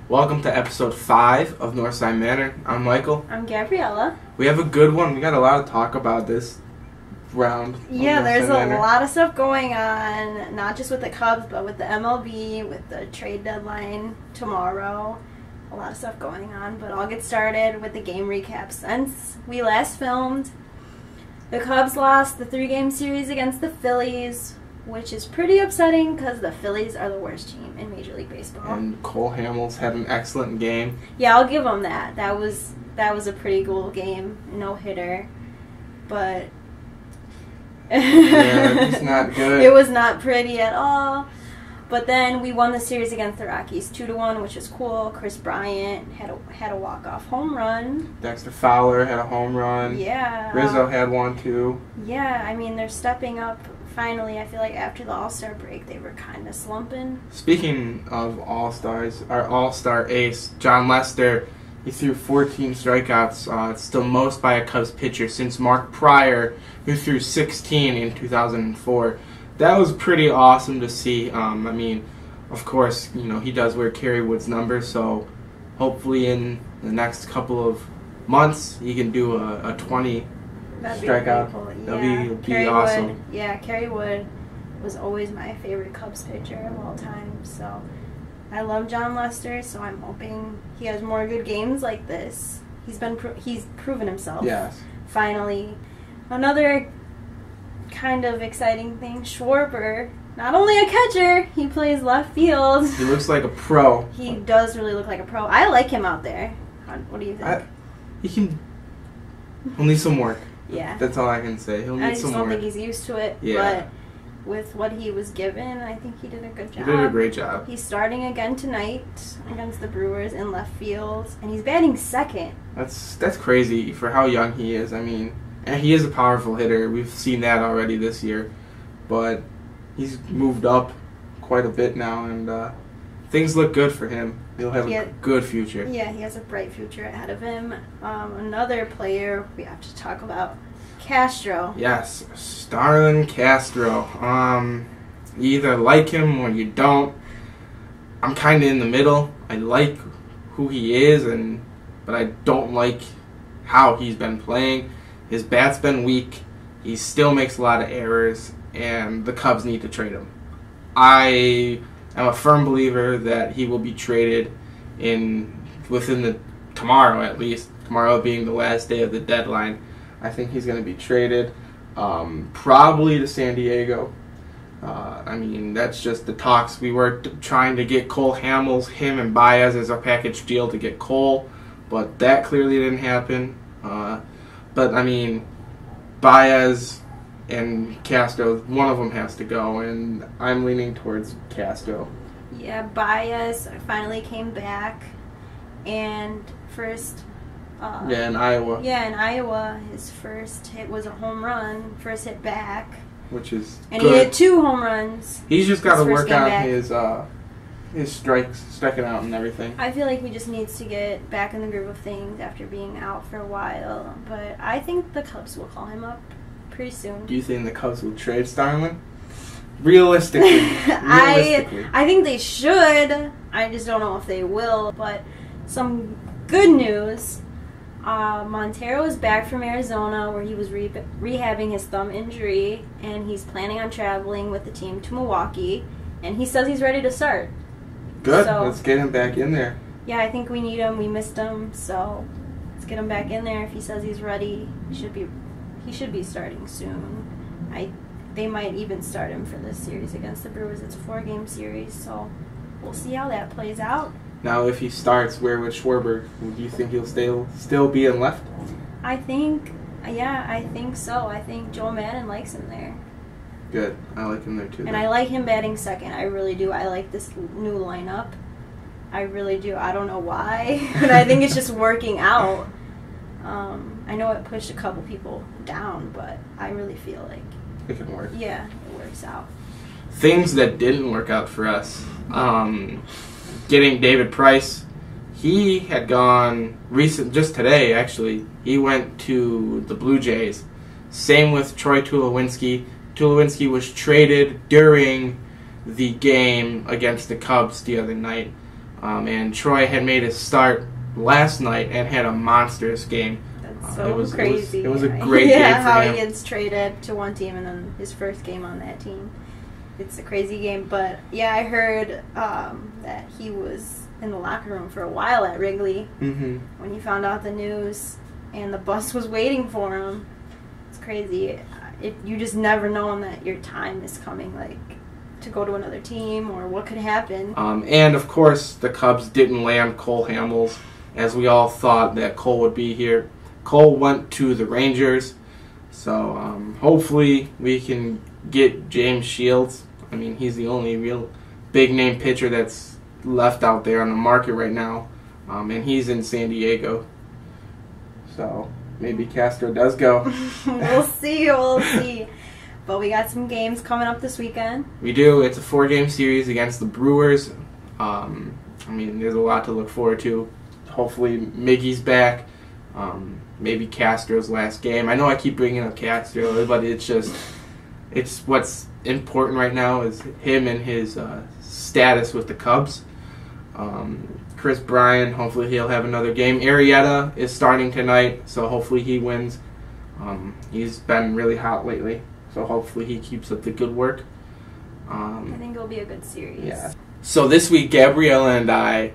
Welcome to episode 5 of Northside Manor. I'm Michael. I'm Gabriella. We have a good one. We got a lot to talk about this round. Yeah, there's a lot of stuff going on, not just with the Cubs, but with the MLB, with the trade deadline tomorrow. A lot of stuff going on, but I'll get started with the game recap. Since we last filmed, the Cubs lost the 3-game series against the Phillies, which is pretty upsetting because the Phillies are the worst team in Major League Baseball. And Cole Hamels had an excellent game. Yeah, I'll give him that. That was a pretty cool game, no-hitter. But yeah, it's not good. It was not pretty at all. But then we won the series against the Rockies 2-1, which is cool. Chris Bryant had a walk-off home run. Dexter Fowler had a home run. Yeah. Rizzo had one too. Yeah, I mean, they're stepping up. Finally, I feel like after the All-Star break, they were kind of slumping. Speaking of All-Stars, our All-Star ace, Jon Lester, he threw 14 strikeouts. It's the most by a Cubs pitcher since Mark Pryor, who threw 16 in 2004. That was pretty awesome to see. I mean, of course, you know, he does wear Kerry Wood's number, so hopefully in the next couple of months he can do a 20 strikeout. Cool. That'd be Kerry awesome. Wood, yeah, Kerry Wood was always my favorite Cubs pitcher of all time. So I love Jon Lester. So I'm hoping he has more good games like this. He's proven himself. Yes. Finally, another kind of exciting thing. Schwarber, not only a catcher, he plays left field. He looks like a pro. He does really look like a pro. I like him out there. What do you think? He'll need some work. Yeah. That's all I can say. He'll need some work. I just don't think he's used to it. Yeah. But with what he was given, I think he did a good job. He did a great job. He's starting again tonight against the Brewers in left field, and he's batting second. That's crazy for how young he is. I mean, and he is a powerful hitter. We've seen that already this year. But he's moved up quite a bit now, and things look good for him. He'll have a good future. Yeah, he has a bright future ahead of him. Another player we have to talk about, Castro. Yes, Starlin Castro. You either like him or you don't. I'm kind of in the middle. I like who he is, but I don't like how he's been playing. His bat's been weak. He still makes a lot of errors, and the Cubs need to trade him. I'm a firm believer that he will be traded within tomorrow at least. Tomorrow being the last day of the deadline. I think he's going to be traded, probably to San Diego. I mean, that's just the talks. We were trying to get Cole Hamels, him and Baez as a package deal to get Cole, but that clearly didn't happen. But I mean, Baez and Castro, one of them has to go, and I'm leaning towards Castro. Yeah, Baez finally came back, and first... in Iowa. Yeah, in Iowa, his first hit was a home run, first hit back. Which is and good. He hit 2 home runs. He's just got to work on his striking out and everything. I feel like he just needs to get back in the groove of things after being out for a while, but I think the Cubs will call him up pretty soon. Do you think the Cubs will trade Starlin? Realistically. I think they should. I just don't know if they will. But some good news. Montero is back from Arizona where he was rehabbing his thumb injury, and he's planning on traveling with the team to Milwaukee, and he says he's ready to start. Good. So, let's get him back in there. Yeah, I think we need him. We missed him, so let's get him back in there. If he says he's ready, he should be starting soon. They might even start him for this series against the Brewers. It's a 4-game series, so we'll see how that plays out. Now, if he starts, where would Schwarber? Do you think he'll still be in left? I think so. I think Joe Madden likes him there. Good. I like him there, too. And I like him batting second. I really do. I like this new lineup. I really do. I don't know why, but I think it's just working out. I know it pushed a couple people down, but I really feel like it can work. Yeah, it works out. Things that didn't work out for us. Getting David Price. He had gone just today, actually. He went to the Blue Jays. Same with Troy Tulowitzki. Tulowitzki was traded during the game against the Cubs the other night. and Troy had made his start last night and had a monstrous game. That's so crazy. It was a great game for how him. he gets traded to one team and then his first game on that team. It's a crazy game, but yeah, I heard that he was in the locker room for a while at Wrigley when he found out the news, and the bus was waiting for him. It's crazy. You just never know that your time is coming, like to go to another team or what could happen. And of course, the Cubs didn't land Cole Hamels as we all thought that Cole would be here. Cole went to the Rangers, so hopefully we can get James Shields. I mean, he's the only real big-name pitcher that's left out there on the market right now, and he's in San Diego. So maybe Castro does go. We'll see. But we got some games coming up this weekend. We do. It's a 4-game series against the Brewers. I mean, there's a lot to look forward to. Hopefully Miggy's back. Maybe Castro's last game. I know I keep bringing up Castro, but it's what's important right now is him and his status with the Cubs. Chris Bryant, hopefully he'll have another game. Arrieta is starting tonight, so hopefully he wins. He's been really hot lately, so hopefully he keeps up the good work. I think it'll be a good series. Yeah. So this week, Gabriella and I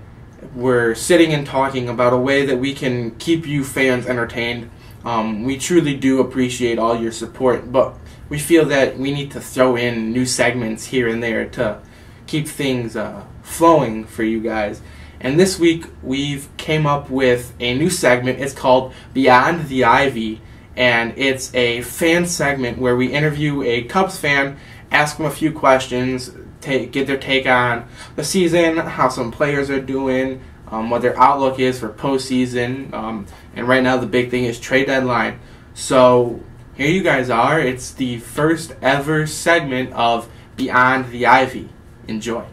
were sitting and talking about a way that we can keep you fans entertained. We truly do appreciate all your support, but we feel that we need to throw in new segments here and there to keep things flowing for you guys. And this week we've came up with a new segment. It's called Beyond the Ivy, and it's a fan segment where we interview a Cubs fan, ask them a few questions, get their take on the season, how some players are doing, what their outlook is for postseason, and right now the big thing is trade deadline. So here you guys are. It's the first ever segment of Beyond the Ivy. Enjoy.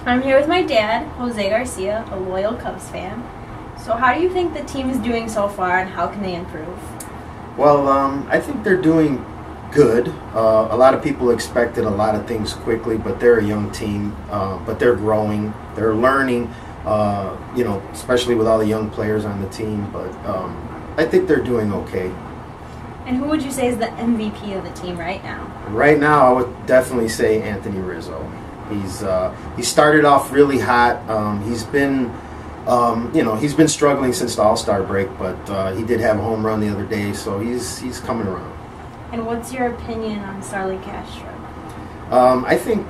I'm here with my dad, Jose Garcia, a loyal Cubs fan. So how do you think the team is doing so far, and how can they improve? Well, I think they're doing good. A lot of people expected a lot of things quickly, but they're a young team. But they're growing. They're learning, especially with all the young players on the team. But I think they're doing okay. And who would you say is the MVP of the team right now? Right now, I would definitely say Anthony Rizzo. He started off really hot. He's been struggling since the All-Star break, but he did have a home run the other day, so he's coming around. And what's your opinion on Starley Castro? I think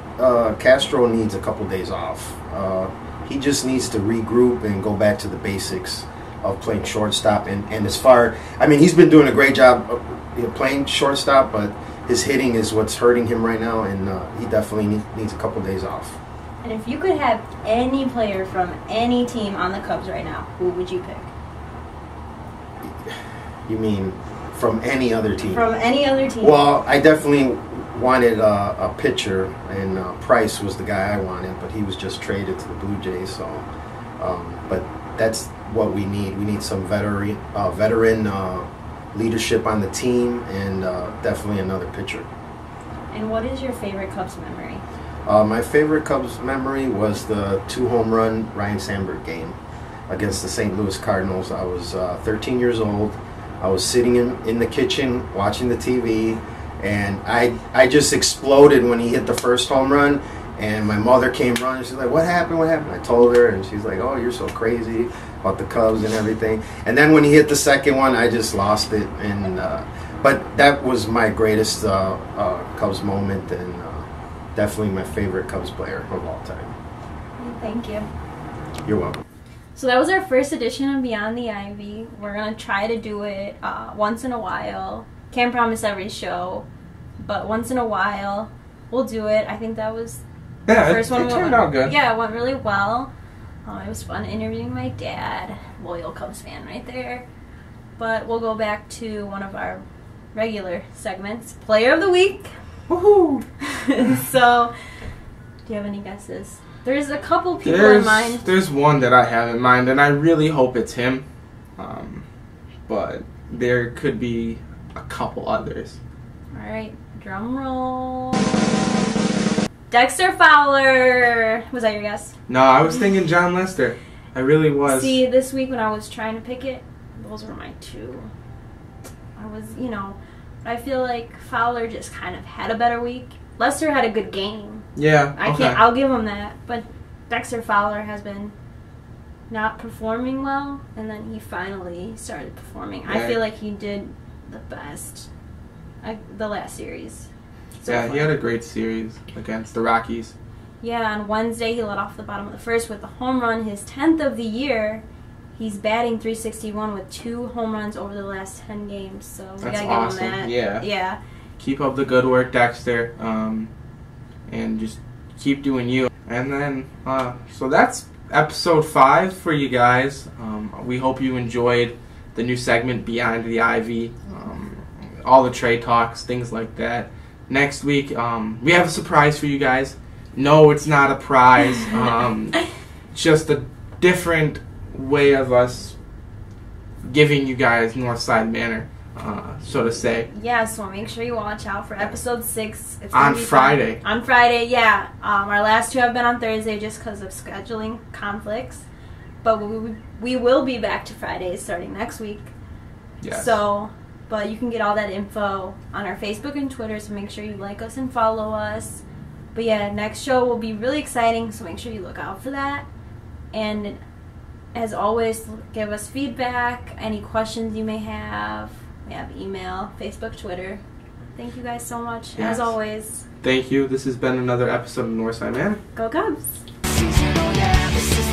Castro needs a couple days off. He just needs to regroup and go back to the basics of playing shortstop. And he's been doing a great job of playing shortstop, but his hitting is what's hurting him right now, and he definitely needs a couple days off. And if you could have any player from any team on the Cubs right now, who would you pick? You mean from any other team? From any other team. Well, I definitely wanted a pitcher, and Price was the guy I wanted, but he was just traded to the Blue Jays. So, but that's what we need. We need some veteran leadership on the team, and definitely another pitcher. And what is your favorite Cubs memory? My favorite Cubs memory was the 2-home-run Ryan Sandberg game against the St. Louis Cardinals. I was 13 years old. I was sitting in the kitchen watching the TV, and I just exploded when he hit the first home run. And my mother came running. She's like, "What happened? What happened?" I told her, and she's like, "Oh, you're so crazy about the Cubs and everything." And then when he hit the second one, I just lost it. And but that was my greatest Cubs moment, and definitely my favorite Cubs player of all time. Thank you. You're welcome. So that was our first edition of Beyond the Ivy. We're going to try to do it once in a while. Can't promise every show, but once in a while we'll do it. I think that was the first one. It turned out good. Yeah, it went really well. It was fun interviewing my dad, loyal Cubs fan right there. But we'll go back to one of our regular segments, Player of the Week. Woohoo! So, do you have any guesses? There's a couple people in mind. There's one that I have in mind, and I really hope it's him. But there could be a couple others. All right, drum roll. Dexter Fowler. Was that your guess? No, I was thinking John Lester. I really was. See, this week when I was trying to pick it, those were my two. I was, I feel like Fowler just kind of had a better week. Lester had a good game. Yeah, I'll give him that. But Dexter Fowler has been not performing well, and then he finally started performing. Yeah. I feel like he did the best the last series. He had a great series against the Rockies. Yeah, on Wednesday he led off the bottom of the first with a home run, his 10th of the year. He's batting .361 with 2 home runs over the last 10 games, so we That's gotta awesome. give him that. Yeah. Keep up the good work, Dexter, and just keep doing you. And then, so that's episode 5 for you guys. We hope you enjoyed the new segment, Behind the Ivy, all the trade talks, things like that. Next week, we have a surprise for you guys. No, it's not a prize. Just a different way of us giving you guys Northside Manor, so to say. Yeah, so make sure you watch out for episode 6. It's On Friday. On Friday, yeah. Our last 2 have been on Thursday just because of scheduling conflicts. But we will be back to Fridays starting next week. Yes. So, but you can get all that info on our Facebook and Twitter, so make sure you like us and follow us. But yeah, next show will be really exciting, so make sure you look out for that. And as always, give us feedback, any questions you may have. We have email, Facebook, Twitter. Thank you guys so much, Yes. as always. Thank you. This has been another episode of Northside Manor. Go Cubs! Seasonal, yeah, this is